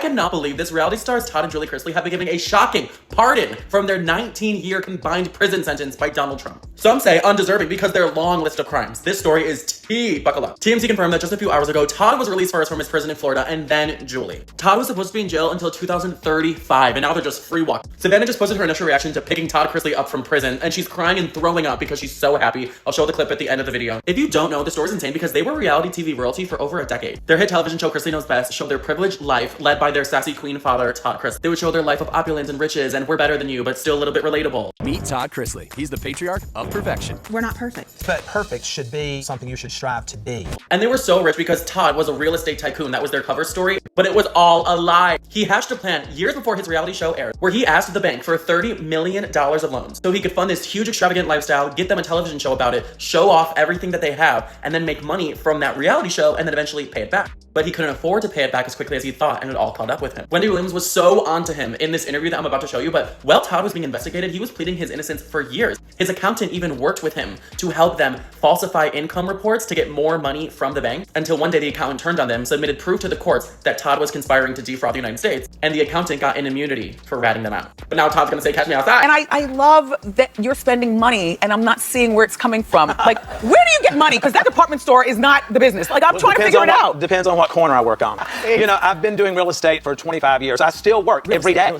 cannot believe this. Reality stars Todd and Julie Chrisley have been given a shocking pardon from their 19-year combined prison sentence by Donald Trump. Some say undeserving because their long list of crimes. This story is tea. Buckle up. TMZ confirmed that just a few hours ago, Todd was released first from his prison in Florida and then Julie. Todd was supposed to be in jail until 2035 and now they're just free walking. Savannah just posted her initial reaction to picking Todd Chrisley up from prison and she's crying and throwing up because she's so happy. I'll show the clip at the end of the video. If you don't know, the story's insane because they were reality TV royalty for over a decade. Their hit television show Chrisley Knows Best showed their privileged life led by their sassy queen father, Todd Chrisley. They would show their life of opulence and riches and we're better than you, but still a little bit relatable. Meet Todd Chrisley. He's the patriarch of perfection. We're not perfect. But perfect should be something you should strive to be. And they were so rich because Todd was a real estate tycoon. That was their cover story, but it was all a lie. He hatched a plan years before his reality show aired, where he asked the bank for $30 million of loans so he could fund this huge extravagant lifestyle, get them a television show about it, show off everything that they have, and then make money from that reality show and then eventually pay it back. But he couldn't afford to pay it back as quickly as he thought, and it all caught up with him. Wendy Williams was so onto him in this interview that I'm about to show you, but while Todd was being investigated, he was pleading his innocence for years. His accountant even worked with him to help them falsify income reports to get more money from the bank, until one day the accountant turned on them, submitted proof to the courts that Todd was conspiring to defraud the United States, and the accountant got an immunity for ratting them out. But now Todd's gonna say, catch me outside. And I love that you're spending money and I'm not seeing where it's coming from. Like, where do you get money? Because that department store is not the business. Like, I'm trying to figure it out. Depends on what corner I work on. You know, I've been doing real estate for 25 years. I still work every day.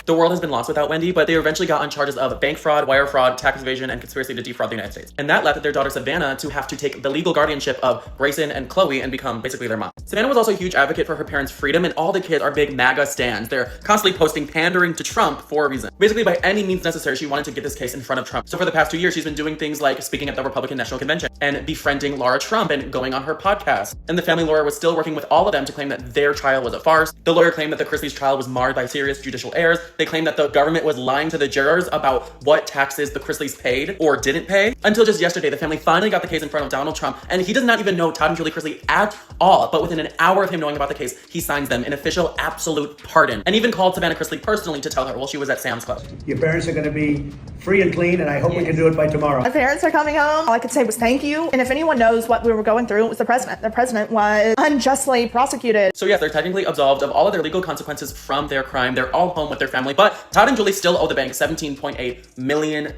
The world has been lost without Wendy, but they eventually got on charges of bank fraud, wire fraud, tax evasion, and conspiracy to defraud the United States. And that led their daughter Savannah to have to take the legal guardianship of Grayson and Chloe and become basically their mom. Savannah was also a huge advocate for her parents' freedom, and all the kids are big MAGA stans. They're constantly posting pandering to Trump for a reason. Basically, by any means necessary, she wanted to get this case in front of Trump. So for the past 2 years, she's been doing things like speaking at the Republican National Convention and befriending Laura Trump and going on her podcast. And the family lawyer was still working with all of them to claim that their trial was a farce. The lawyer claimed that the Chrisley's trial was marred by serious judicial errors. They claimed that the government was lying to the jurors about what taxes the Chrisleys paid or didn't pay. Until just yesterday, the family finally got the case in front of Donald Trump, and he does not even know Todd and Julie Chrisley at all. But within an hour of him knowing about the case, he signs them an official absolute pardon, and even called Savannah Chrisley personally to tell her while she was at Sam's Club. Your parents are going to be free and clean, and I hope we can do it by tomorrow. My parents are coming home. All I could say was thank you. And if anyone knows what we were going through, it was the president. The president was unjustly prosecuted. So yes, they're technically absolved of all of their legal consequences from their crime. They're all home with their family, but Todd and Julie still owe the bank $17.8 million.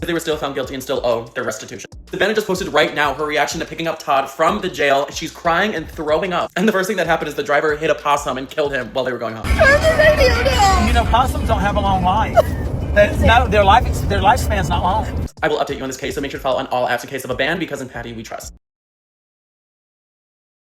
They were still found guilty and still owe their restitution. Savannah just posted right now her reaction to picking up Todd from the jail. She's crying and throwing up. And the first thing that happened is the driver hit a possum and killed him while they were going home. You know, possums don't have a long life. No, their lifespan's not long. I will update you on this case, so make sure to follow on all apps in case of a ban, because in Patty we trust.